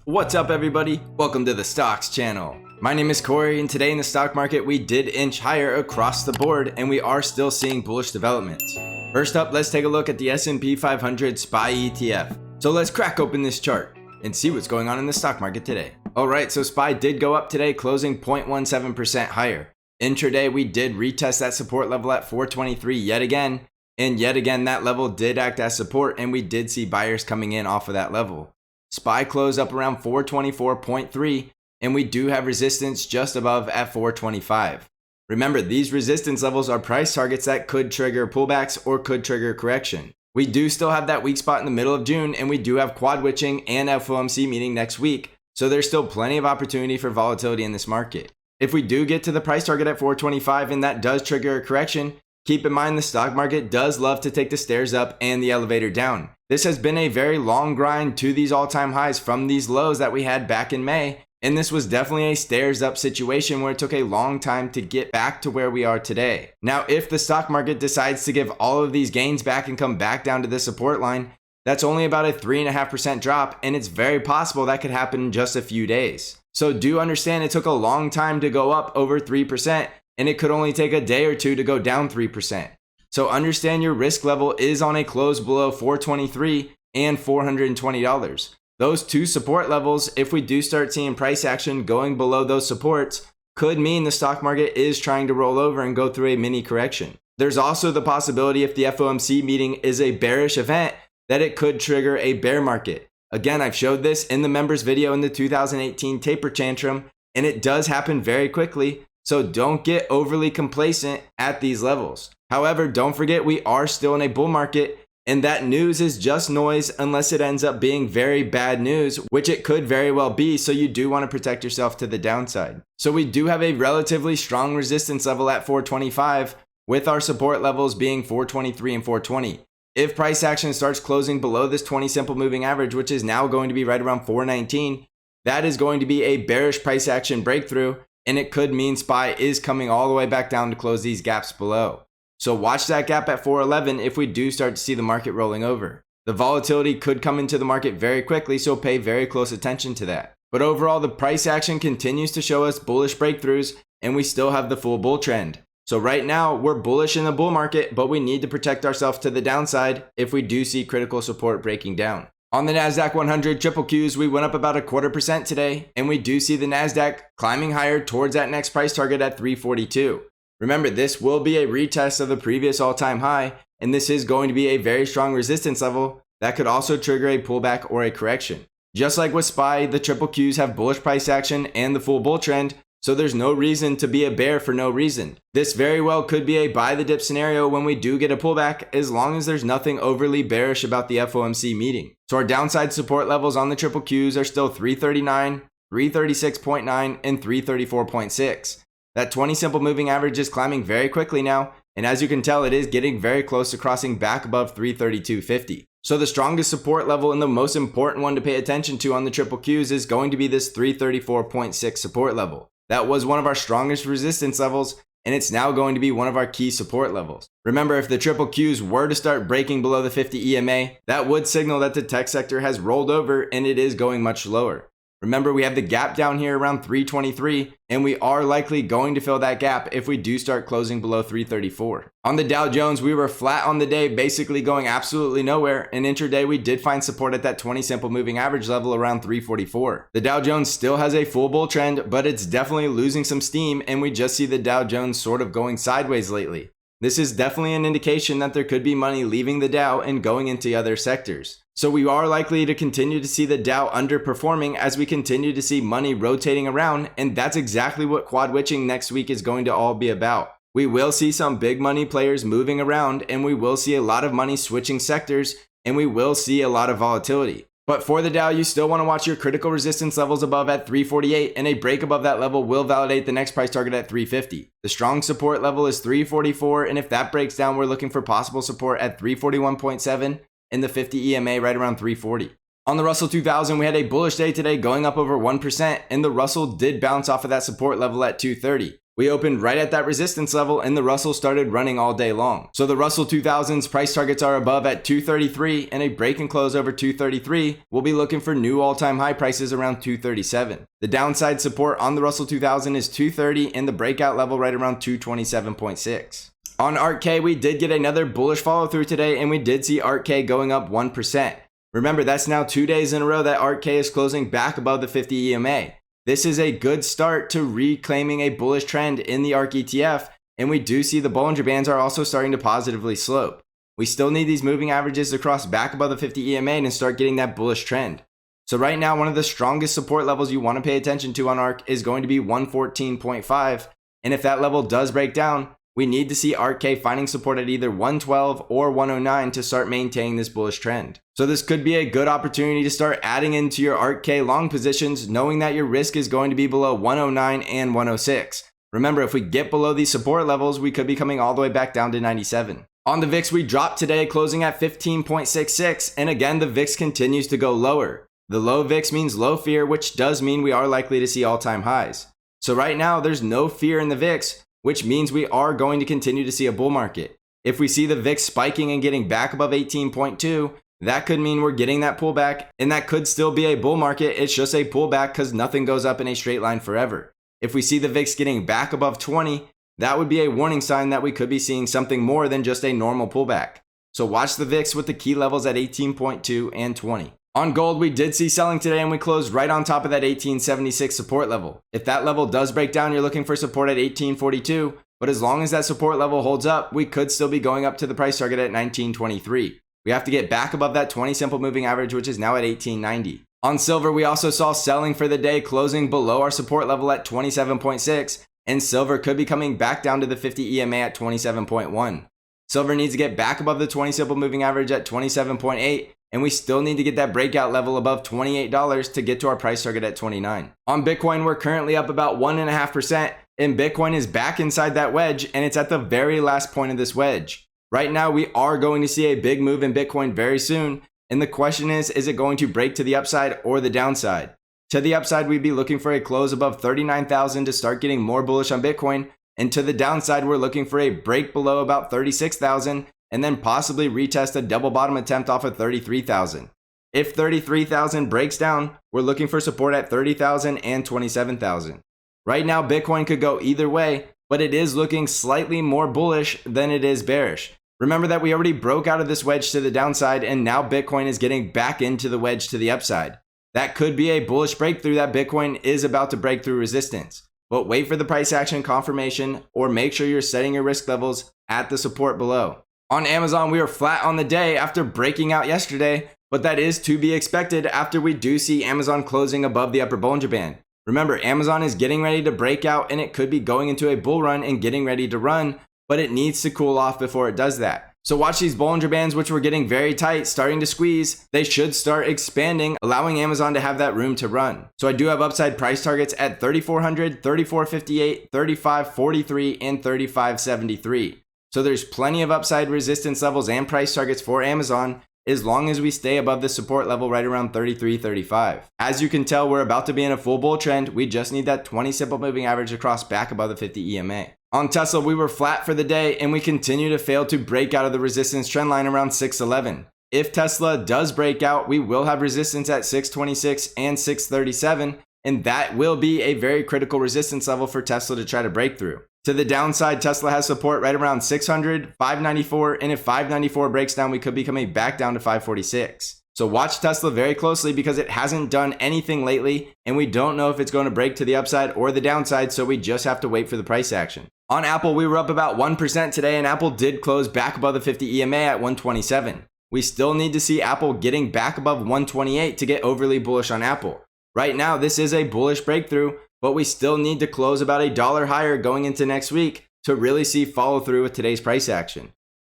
What's up everybody? Welcome to the Stocks channel. My name is Cory, and today in the stock market we did inch higher across the board and we are still seeing bullish developments. First up, let's take a look at the S&P500 SPY ETF. So let's crack open this chart and see what's going on in the stock market today. Alright, so SPY did go up today, closing 0.17% higher. Intraday we did retest that support level at 423 yet again, and yet again that level did act as support and we did see buyers coming in off of that level. SPY closed up around 424.3 and we do have resistance just above at 425. Remember, these resistance levels are price targets that could trigger pullbacks or could trigger correction. We do still have that weak spot in the middle of June, and we do have quad witching and FOMC meeting next week, so there's still plenty of opportunity for volatility in this market. If we do get to the price target at 425 and that does trigger a correction, keep in mind the stock market does love to take the stairs up and the elevator down. This has been a very long grind to these all-time highs from these lows that we had back in May, and this was definitely a stairs up situation where it took a long time to get back to where we are today. Now, if the stock market decides to give all of these gains back and come back down to the support line, that's only about a 3.5% drop, and it's very possible that could happen in just a few days. So do understand it took a long time to go up over 3%, and it could only take a day or two to go down 3%. So understand your risk level is on a close below 423 and $420. Those two support levels, if we do start seeing price action going below those supports, could mean the stock market is trying to roll over and go through a mini correction. There's also the possibility, if the FOMC meeting is a bearish event, that it could trigger a bear market. Again, I've showed this in the members video in the 2018 taper tantrum, and it does happen very quickly. So don't get overly complacent at these levels. However, don't forget we are still in a bull market, and that news is just noise unless it ends up being very bad news, which it could very well be, so you do want to protect yourself to the downside. So we do have a relatively strong resistance level at 425, with our support levels being 423 and 420. If price action starts closing below this 20 simple moving average, which is now going to be right around 419, that is going to be a bearish price action breakthrough, and it could mean SPY is coming all the way back down to close these gaps below. So watch that gap at 411 if we do start to see the market rolling over. The volatility could come into the market very quickly, so pay very close attention to that. But overall, the price action continues to show us bullish breakthroughs, and we still have the full bull trend. So right now, we're bullish in the bull market, but we need to protect ourselves to the downside if we do see critical support breaking down. On the NASDAQ 100 triple Qs, we went up about 0.25% today, and we do see the NASDAQ climbing higher towards that next price target at 342. Remember, this will be a retest of the previous all-time high, and this is going to be a very strong resistance level that could also trigger a pullback or a correction. Just like with SPY, the triple Qs have bullish price action and the full bull trend, so there's no reason to be a bear for no reason. This very well could be a buy the dip scenario when we do get a pullback, as long as there's nothing overly bearish about the FOMC meeting. So our downside support levels on the triple Qs are still 339, 336.9, and 334.6. That 20 simple moving average is climbing very quickly now, and as you can tell, it is getting very close to crossing back above 332.50. So the strongest support level and the most important one to pay attention to on the triple Qs is going to be this 334.6 support level. That was one of our strongest resistance levels, and it's now going to be one of our key support levels. Remember, if the triple Qs were to start breaking below the 50 EMA, that would signal that the tech sector has rolled over and it is going much lower. Remember, we have the gap down here around 323, and we are likely going to fill that gap if we do start closing below 334. On the Dow Jones, we were flat on the day, basically going absolutely nowhere, and intraday we did find support at that 20 simple moving average level around 344. The Dow Jones still has a full bull trend, but it's definitely losing some steam, and we just see the Dow Jones sort of going sideways lately. This is definitely an indication that there could be money leaving the Dow and going into other sectors. So we are likely to continue to see the Dow underperforming as we continue to see money rotating around, and that's exactly what quad witching next week is going to all be about. We will see some big money players moving around, and we will see a lot of money switching sectors, and we will see a lot of volatility. But for the Dow, you still want to watch your critical resistance levels above at 348, and a break above that level will validate the next price target at 350. The strong support level is 344, and if that breaks down, we're looking for possible support at 341.7 and the 50 EMA right around 340. On the Russell 2000, we had a bullish day today going up over 1%, and the Russell did bounce off of that support level at 230. We opened right at that resistance level and the Russell started running all day long. So the Russell 2000's price targets are above at 233 and a break and close over 233. We'll be looking for new all-time high prices around 237. The downside support on the Russell 2000 is 230 and the breakout level right around 227.6. On Arkk, we did get another bullish follow through today and we did see Arkk going up 1%. Remember, that's now 2 days in a row that Arkk is closing back above the 50 EMA. This is a good start to reclaiming a bullish trend in the Arkk ETF, and we do see the Bollinger Bands are also starting to positively slope. We still need these moving averages to cross back above the 50 EMA and start getting that bullish trend. So right now, one of the strongest support levels you want to pay attention to on Arkk is going to be 114.5, and if that level does break down, we need to see Arkk finding support at either 112 or 109 to start maintaining this bullish trend. So this could be a good opportunity to start adding into your Arkk long positions, knowing that your risk is going to be below 109 and 106. Remember, if we get below these support levels, we could be coming all the way back down to 97. On the VIX, we dropped today, closing at 15.66, and again, the VIX continues to go lower. The low VIX means low fear, which does mean we are likely to see all-time highs. So right now, there's no fear in the VIX, which means we are going to continue to see a bull market. If we see the VIX spiking and getting back above 18.2, that could mean we're getting that pullback, and that could still be a bull market. It's just a pullback because nothing goes up in a straight line forever. If we see the VIX getting back above 20, that would be a warning sign that we could be seeing something more than just a normal pullback. So watch the VIX with the key levels at 18.2 and 20. On gold, we did see selling today and we closed right on top of that 1876 support level. If that level does break down, you're looking for support at 1842, but as long as that support level holds up, we could still be going up to the price target at 1923. We have to get back above that 20 simple moving average, which is now at 1890. On silver, we also saw selling for the day, closing below our support level at 27.6, and silver could be coming back down to the 50 EMA at 27.1. Silver needs to get back above the 20 simple moving average at 27.8, and we still need to get that breakout level above $28 to get to our price target at 29. On Bitcoin, we're currently up about 1.5%, and Bitcoin is back inside that wedge, and it's at the very last point of this wedge. Right now, we are going to see a big move in Bitcoin very soon, and the question is it going to break to the upside or the downside? To the upside, we'd be looking for a close above 39,000 to start getting more bullish on Bitcoin, and to the downside, we're looking for a break below about 36,000 and then possibly retest a double bottom attempt off of 33,000. If 33,000 breaks down, we're looking for support at 30,000 and 27,000. Right now, Bitcoin could go either way, but it is looking slightly more bullish than it is bearish. Remember that we already broke out of this wedge to the downside, and now Bitcoin is getting back into the wedge to the upside. That could be a bullish breakthrough that Bitcoin is about to break through resistance. But wait for the price action confirmation, or make sure you're setting your risk levels at the support below. On Amazon, we are flat on the day after breaking out yesterday, but that is to be expected after we do see Amazon closing above the upper Bollinger Band. Remember, Amazon is getting ready to break out and it could be going into a bull run and getting ready to run, but it needs to cool off before it does that. So watch these Bollinger Bands, which were getting very tight, starting to squeeze. They should start expanding, allowing Amazon to have that room to run. So I do have upside price targets at 3,400, 3,458, 3,543, and 3,573. So there's plenty of upside resistance levels and price targets for Amazon as long as we stay above the support level right around 33.35. As you can tell, we're about to be in a full bull trend. We just need that 20 simple moving average to cross back above the 50 EMA. On Tesla, we were flat for the day and we continue to fail to break out of the resistance trend line around 611. If Tesla does break out, we will have resistance at 626 and 637, and that will be a very critical resistance level for Tesla to try to break through. To the downside, Tesla has support right around 600, 594, and if 594 breaks down, we could be coming back down to 546. So watch Tesla very closely because it hasn't done anything lately, and we don't know if it's going to break to the upside or the downside, so we just have to wait for the price action. On Apple, we were up about 1% today, and Apple did close back above the 50 EMA at 127. We still need to see Apple getting back above 128 to get overly bullish on Apple. Right now, this is a bullish breakthrough, but we still need to close about $1 higher going into next week to really see follow through with today's price action.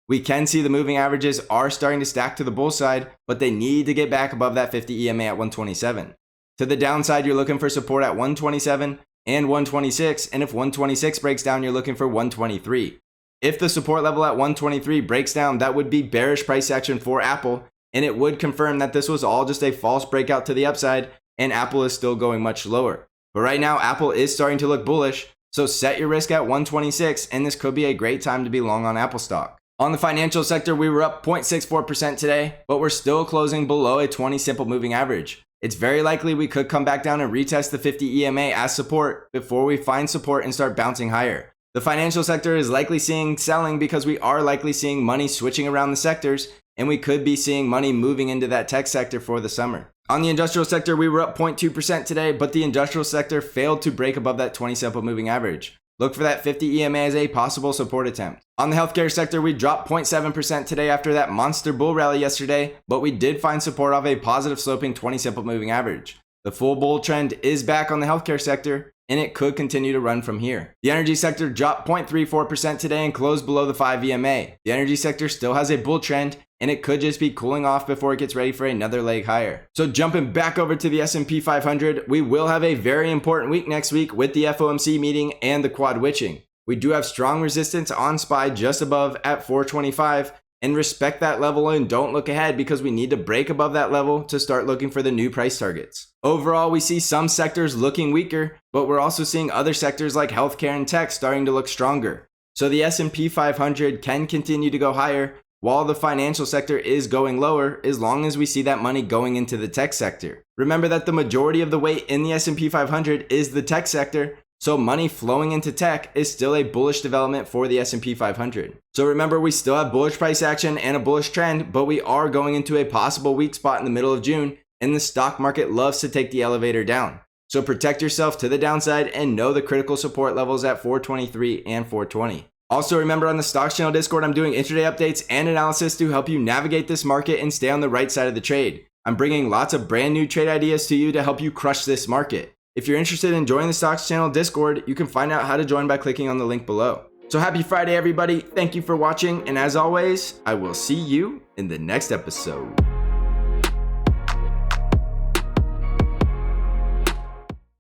We can see the moving averages are starting to stack to the bull side, but they need to get back above that 50 EMA at 127. To the downside, you're looking for support at 127 and 126, and if 126 breaks down, you're looking for 123. If the support level at 123 breaks down, that would be bearish price action for Apple, and it would confirm that this was all just a false breakout to the upside, and Apple is still going much lower. But right now, Apple is starting to look bullish, So set your risk at 126, and this could be a great time to be long on Apple stock. On the financial sector, we were up 0.64% today, but we're still closing below a 20 simple moving average. It's very likely we could come back down and retest the 50 EMA as support before we find support and start bouncing higher. The financial sector is likely seeing selling because we are likely seeing money switching around the sectors, and we could be seeing money moving into that tech sector for the summer. On the industrial sector, we were up 0.2% today, but the industrial sector failed to break above that 20 simple moving average. Look for that 50 EMA as a possible support attempt. On the healthcare sector, we dropped 0.7% today after that monster bull rally yesterday, but we did find support of a positive sloping 20 simple moving average. The full bull trend is back on the healthcare sector, and it could continue to run from here. The energy sector dropped 0.34% today and closed below the 5 EMA. The energy sector still has a bull trend, and it could just be cooling off before it gets ready for another leg higher. So jumping back over to the S&P 500, we will have a very important week next week with the FOMC meeting and the quad witching. We do have strong resistance on SPY just above at 425, and respect that level and don't look ahead because we need to break above that level to start looking for the new price targets. Overall, we see some sectors looking weaker, but we're also seeing other sectors like healthcare and tech starting to look stronger. So the S&P 500 can continue to go higher, while the financial sector is going lower as long as we see that money going into the tech sector. Remember that the majority of the weight in the S&P 500 is the tech sector, so money flowing into tech is still a bullish development for the S&P 500. So remember, we still have bullish price action and a bullish trend, but we are going into a possible weak spot in the middle of June, and the stock market loves to take the elevator down. So protect yourself to the downside and know the critical support levels at 423 and 420. Also remember, on the Stocks Channel Discord, I'm doing intraday updates and analysis to help you navigate this market and stay on the right side of the trade. I'm bringing lots of brand new trade ideas to you to help you crush this market. If you're interested in joining the Stocks Channel Discord, you can find out how to join by clicking on the link below. So happy Friday, everybody. Thank you for watching. And as always, I will see you in the next episode.